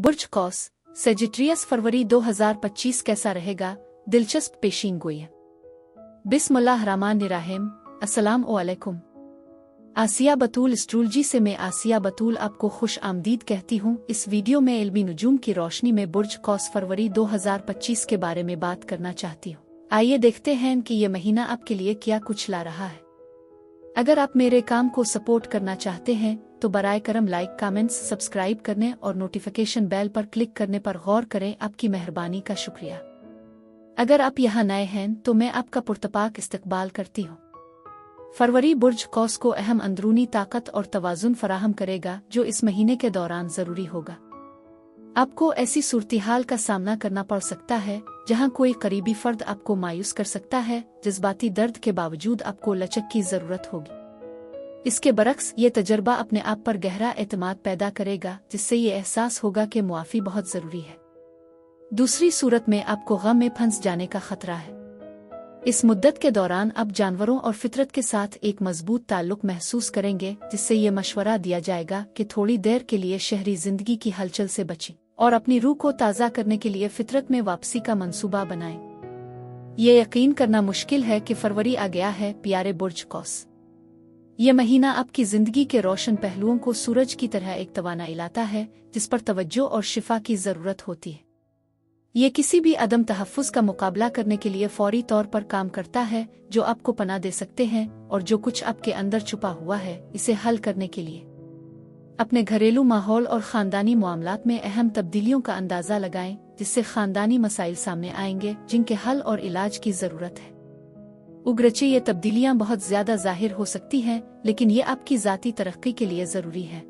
बुर्ज कौस Sagittarius फरवरी 2025 कैसा रहेगा? दिलचस्प पेशीन गोई है। बिस्मिल्लाहिर्रहमानिर्रहीम। अस्सलाम वालेकुम। आसिया बतूल एस्ट्रोलॉजी से मैं आसिया बतूल आपको खुश आमदीद कहती हूँ। इस वीडियो में इल्मी नुजूम की रोशनी में बुर्ज कौस फरवरी 2025 के बारे में बात करना चाहती हूँ। आइए देखते हैं कि ये महीना आपके लिए क्या कुछ ला रहा है। अगर आप मेरे काम को सपोर्ट करना चाहते हैं तो बराए करम लाइक, कमेंट्स, सब्सक्राइब करने और नोटिफिकेशन बेल पर क्लिक करने पर गौर करें। आपकी मेहरबानी का शुक्रिया। अगर आप यहाँ नए हैं तो मैं आपका पुरतपाक इस्तकबाल करती हूँ। फरवरी बुर्ज कौस को अहम अंदरूनी ताकत और तवाज़ुन फराहम करेगा जो इस महीने के दौरान ज़रूरी होगा। आपको ऐसी सूरत-ए-हाल का सामना करना पड़ सकता है जहां कोई करीबी फर्द आपको मायूस कर सकता है। जज्बाती दर्द के बावजूद आपको लचक की ज़रूरत होगी। इसके बरक्स ये तजर्बा अपने आप पर गहरा एतमाद पैदा करेगा जिससे ये एहसास होगा कि मुआफ़ी बहुत ज़रूरी है। दूसरी सूरत में आपको गम में फंस जाने का खतरा है। इस मुद्दत के दौरान आप जानवरों और फितरत के साथ एक मजबूत ताल्लुक महसूस करेंगे जिससे ये मशवरा दिया जाएगा कि थोड़ी देर के लिए शहरी जिंदगी की हलचल से बचें और अपनी रूह को ताज़ा करने के लिए फितरत में वापसी का मंसूबा बनाएं। ये यकीन करना मुश्किल है कि फरवरी आ गया है, प्यारे बुर्ज कौस। ये महीना आपकी जिंदगी के रोशन पहलुओं को सूरज की तरह एक तवानाई लाता है जिस पर तवज्जो और शिफा की ज़रूरत होती है। ये किसी भी अदम तहफ़्फ़ुज़ का मुकाबला करने के लिए फौरी तौर पर काम करता है जो आपको पनाह दे सकते हैं और जो कुछ आपके अंदर छुपा हुआ है इसे हल करने के लिए अपने घरेलू माहौल और ख़ानदानी मामलात में अहम तब्दीलियों का अंदाज़ा लगाएं जिससे ख़ानदानी मसाइल सामने आएंगे जिनके हल और इलाज की ज़रूरत है। उगरचे ये तब्दीलियां बहुत ज़्यादा ज़ाहिर हो सकती हैं लेकिन ये आपकी ज़ाती तरक्की के लिए ज़रूरी है।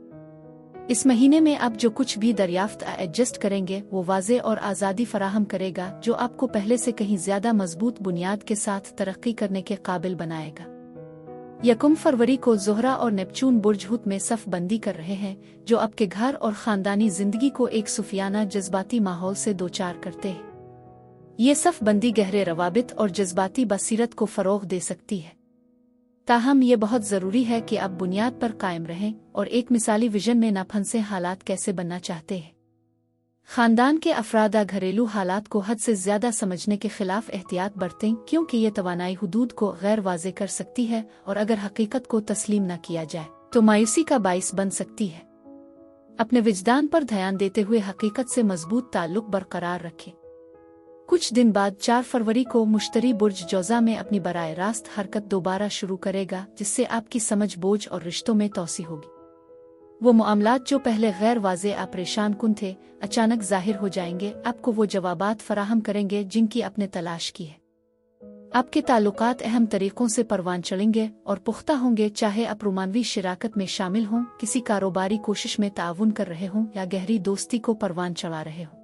इस महीने में आप जो कुछ भी दरियाफ्त एडजस्ट करेंगे वो वाज़े और आज़ादी फराहम करेगा जो आपको पहले से कहीं ज़्यादा मजबूत बुनियाद के साथ तरक्की करने के काबिल बनाएगा। 1 फरवरी को ज़ोहरा और नेपचून बुर्ज हुत में सफ़ बंदी कर रहे हैं जो आपके घर और ख़ानदानी ज़िंदगी को एक सूफियाना जज्बाती माहौल से दोचार करते हैं। ये सफ़ बंदी गहरे रवाबित और जज्बाती बसीरत को फ़रोग़ दे सकती है। ताहम ये बहुत ज़रूरी है कि आप बुनियाद पर कायम रहें और एक मिसाली विजन में न फंसे। हालात कैसे बनना चाहते हैं? ख़ानदान के अफराद घरेलू हालात को हद से ज़्यादा समझने के खिलाफ एहतियात बरतें क्योंकि ये तवानाई हुदूद को गैर वाज़े कर सकती है और अगर हकीकत को तस्लीम न किया जाए तो मायूसी का बाइस बन सकती है। अपने विजदान पर ध्यान देते हुए हकीकत से मजबूत ताल्लुक बरकरार रखें। कुछ दिन बाद 4 फरवरी को मुश्तरी बुर्ज जौज़ा में अपनी बराए रास्त हरकत दोबारा शुरू करेगा जिससे आपकी समझ, बोझ और रिश्तों में तौसी होगी। वो मामलात जो पहले गैर वाज़े आप परेशान कुन थे अचानक जाहिर हो जाएंगे। आपको वो जवाबात फराहम करेंगे जिनकी आपने तलाश की है। आपके ताल्लुकात अहम तरीक़ों से परवान चढ़ेंगे और पुख्ता होंगे, चाहे आप रोमानवी शिराकत में शामिल हों, किसी कारोबारी कोशिश में ताउन कर रहे हों या गहरी दोस्ती को परवान चढ़ा रहे हों।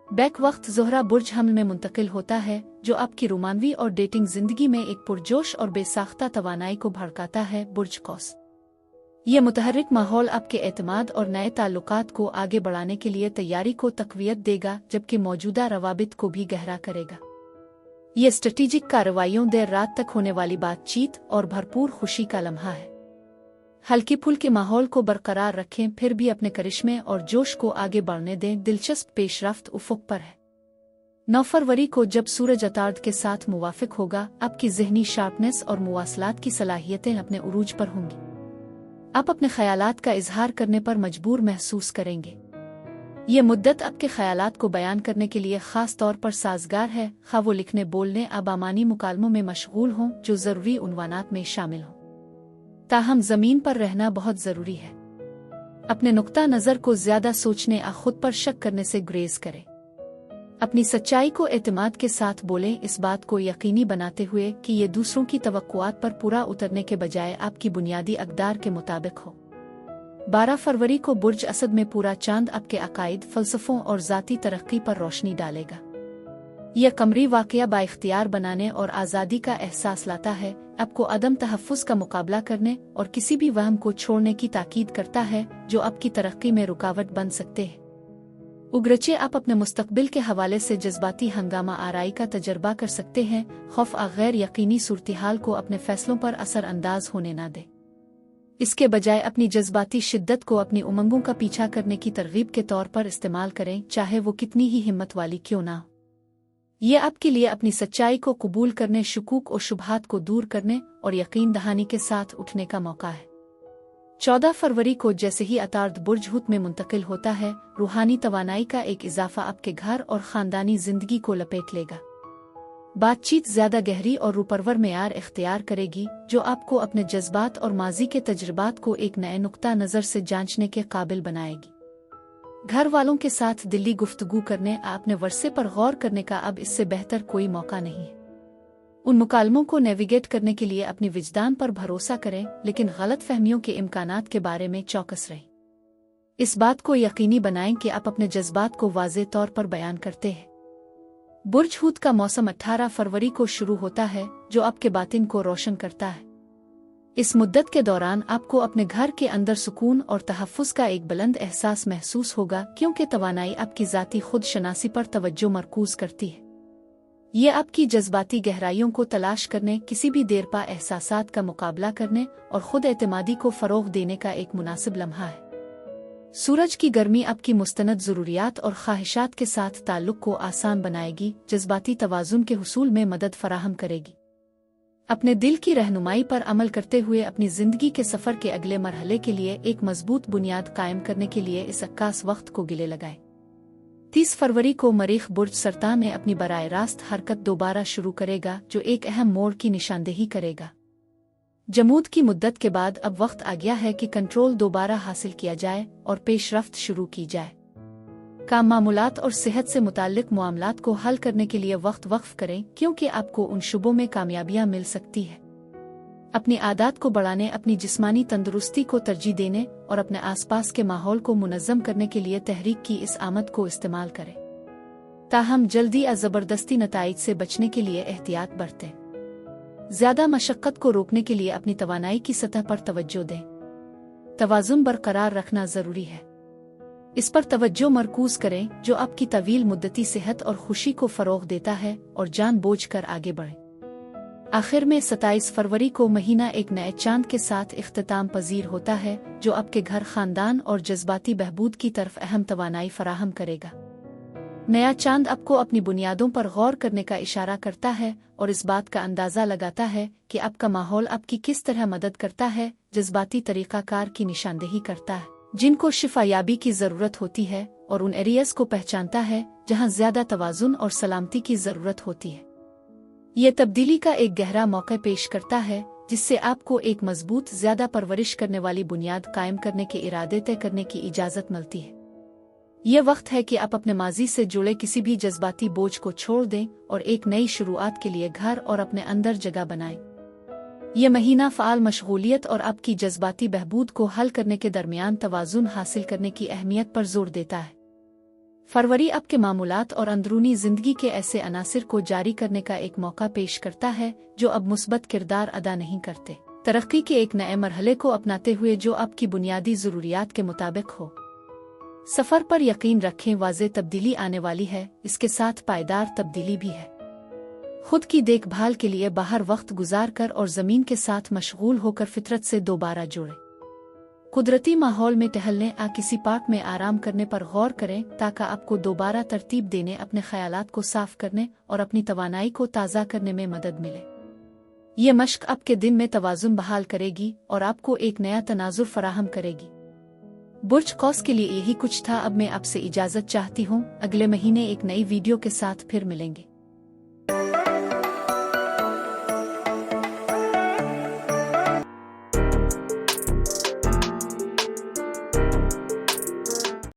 बैक वक्त ज़ोहरा बुर्ज हमल में मुंतकिल होता है जो आपकी रोमानवी और डेटिंग जिंदगी में एक पुरजोश और बेसाख्ता तवानाई को भड़काता है। बुर्ज कौस ये मुतहर्रिक माहौल आपके एतमाद और नए ताल्लुकात को आगे बढ़ाने के लिए तैयारी को तक़वियत देगा जबकि मौजूदा रवाबित को भी गहरा करेगा। ये स्ट्रेटेजिक कार्रवाइयों देर रात तक होने वाली बातचीत और भरपूर खुशी का लम्हा है। हल्की फुल्के माहौल को बरकरार रखें फिर भी अपने करिश्मे और जोश को आगे बढ़ने दें। दिलचस्प पेशरफ्त उफ़ुक़ पर है। 9 फरवरी को जब सूरज अतार्द के साथ मुवाफ़िक होगा आपकी ज़हनी शार्पनेस और मुवासलात की सलाहियतें अपने उरूज पर होंगी। आप अपने ख़यालात का इजहार करने पर मजबूर महसूस करेंगे। ये मुद्दत आपके ख़यालात को बयान करने के लिए ख़ास तौर पर साजगार है, खा वो लिखने, बोलने, आबामानी मुकालमों में मशगूल हों जो ज़रूरी उन्वानात में शामिल हों। ताहम ज़मीन पर रहना बहुत ज़रूरी है। अपने नुक्ता नज़र को ज़्यादा सोचने और खुद पर शक करने से गुरेज करें। अपनी सच्चाई को एतमाद के साथ बोलें, इस बात को यकीनी बनाते हुए कि ये दूसरों की तवक्कुआत पर पूरा उतरने के बजाय आपकी बुनियादी अक़दार के मुताबिक हो। 12 फरवरी को बुर्ज असद में पूरा चांद आपके अकायद, फ़लसफ़ों और ज़ाती तरक्की पर रोशनी डालेगा। यह कमरी वाक़या बाइख्तियार बनाने और आज़ादी का एहसास लाता है, आपको अदम तहफ़्फ़ुज़ का मुकाबला करने और किसी भी वहम को छोड़ने की ताकीद करता है जो आपकी तरक्की में रुकावट बन सकते हैं। उगरचे आप अपने मुस्तक़बिल के हवाले से जज्बाती हंगामा आराई का तजर्बा कर सकते हैं। खौफ आ गैर यकीनी सूरत-ए-हाल को अपने फैसलों पर असर अंदाज होने न दें। इसके बजाय अपनी जज्बाती शिद्दत को अपनी उमंगों का पीछा करने की तरगीब के तौर पर इस्तेमाल करें, चाहे वो कितनी ही हिम्मत वाली क्यों ना हो। ये आपके लिए अपनी सच्चाई को कबूल करने, शुकूक और शुबहात को दूर करने और यकीन दहानी के साथ उठने का मौका है। 14 फरवरी को जैसे ही अतार्द बुर्ज हुत में मुंतकिल होता है, रूहानी तवानाई का एक इजाफा आपके घर और ख़ानदानी जिंदगी को लपेट लेगा। बातचीत ज्यादा गहरी और रूपरवर मेयार इख्तियार करेगी, जो आपको अपने जज्बात और माजी के तजुर्बात को एक नए नुक्ता नज़र से जांचने के काबिल बनाएगी। घर वालों के साथ दिली गुफ्तगू करने, अपने वर्से पर गौर करने का अब इससे बेहतर कोई मौका नहीं है। उन मुकालमों को नेविगेट करने के लिए अपनी विजदान पर भरोसा करें, लेकिन गलत फहमियों के इम्कानात के बारे में चौकस रहें। इस बात को यकीनी बनाएं कि आप अपने जज्बात को वाज़े तौर पर बयान करते हैं। बुर्ज हूत का मौसम 18 फरवरी को शुरू होता है, जो आपके बातिन को रोशन करता है। इस मुद्दत के दौरान आपको अपने घर के अंदर सुकून और तहफ़्फ़ुज़ का एक बुलंद एहसास महसूस होगा, क्योंकि तवानाई आपकी ज़ाती खुद शनासी पर तवज्जो मरकूज़ करती है। ये आपकी जज्बाती गहराइयों को तलाश करने, किसी भी देरपा एहसासात का मुकाबला करने और खुद एतमादी को फ़रोग़ देने का एक मुनासिब लम्हा है। सूरज की गर्मी आपकी मुस्तनद ज़रूरियात और ख्वाहिशात के साथ ताल्लुक़ को आसान बनाएगी, जज्बाती तवाज़ुन के हुसूल में मदद फराहम करेगी। अपने दिल की रहनुमाई पर अमल करते हुए अपनी ज़िंदगी के सफ़र के अगले मरहले के लिए एक मजबूत बुनियाद कायम करने के लिए इस अक्कास वक्त को गिले लगाएं। 30 फरवरी को मरीख़ बुर्ज सरता में अपनी बराह रास्त हरकत दोबारा शुरू करेगा, जो एक अहम मोड़ की निशानदेही करेगा। जमूद की मुद्दत के बाद अब वक्त आ गया है कि कंट्रोल दोबारा हासिल किया जाए और पेशरफ्त शुरू की जाए। काम, मामूलात और सेहत से मुताल्लिक मामलात को हल करने के लिए वक्त वक्फ करें, क्योंकि आपको उन शुबों में कामयाबियां मिल सकती है। अपनी आदत को बढ़ाने, अपनी जिस्मानी तंदुरुस्ती को तरजीह देने और अपने आसपास के माहौल को मुनज़्ज़म करने के लिए तहरीक की इस आमद को इस्तेमाल करें। ताहम जल्दी या ज़बरदस्ती नताइज से बचने के लिए एहतियात बरतें। ज़्यादा मशक्क़त को रोकने के लिए अपनी तवानाई की सतह पर तवज्जो दें। तवाज़ुन बरकरार रखना ज़रूरी है। इस पर तवज्जो मरकूज़ करें जो आपकी तवील मुद्दती सेहत और खुशी को फ़रोग़ देता है, और जान बूझ कर आगे बढ़ें। आखिर में 27 फरवरी को महीना एक नए चांद के साथ इख्तिताम पजीर होता है, जो आपके घर, ख़ानदान और जज्बाती बहबूद की तरफ अहम तवानाई फराहम करेगा। नया चांद आपको अपनी बुनियादों पर गौर करने का इशारा करता है और इस बात का अंदाज़ा लगाता है कि आपका माहौल आपकी किस तरह मदद करता है, जज्बाती तरीक़ाकार की निशानदेही करता है जिनको शिफायाबी की ज़रूरत होती है, और उन एरियाज़ को पहचानता है जहां ज़्यादा तवाज़ुन और सलामती की ज़रूरत होती है। ये तब्दीली का एक गहरा मौका पेश करता है, जिससे आपको एक मजबूत, ज़्यादा परवरिश करने वाली बुनियाद कायम करने के इरादे तय करने की इजाज़त मिलती है। ये वक्त है कि आप अपने माजी से जुड़े किसी भी जज्बाती बोझ को छोड़ दें और एक नई शुरुआत के लिए घर और अपने अंदर जगह बनाएं। यह महीना फ़ाल मशगूलियत और आपकी जज्बाती बहबूद को हल करने के दरमियान तवाज़ुन हासिल करने की अहमियत पर जोर देता है। फरवरी आपके मामूलात और अंदरूनी ज़िंदगी के ऐसे अनासिर को जारी करने का एक मौका पेश करता है जो अब मुस्बत किरदार अदा नहीं करते। तरक्की के एक नए मरहले को अपनाते हुए जो आपकी बुनियादी ज़रूरियात के मुताबिक हो। सफ़र पर यकीन रखें, वाज़े तब्दीली आने वाली है, इसके साथ पायदार तब्दीली भी है। खुद की देखभाल के लिए बाहर वक्त गुजार कर और ज़मीन के साथ मशगूल होकर फितरत से दोबारा जुड़ें। कुदरती माहौल में टहलने, किसी पार्क में आराम करने पर गौर करें, ताकि आपको दोबारा तरतीब देने, अपने ख्यालात को साफ करने और अपनी तवानाई को ताज़ा करने में मदद मिले। ये मश्क आपके दिन में तवाज़ुन बहाल करेगी और आपको एक नया तनाजुर फराहम करेगी। बुर्ज कौस के लिए यही कुछ था। अब मैं आपसे इजाज़त चाहती हूँ। अगले महीने एक नई वीडियो के साथ फिर मिलेंगे।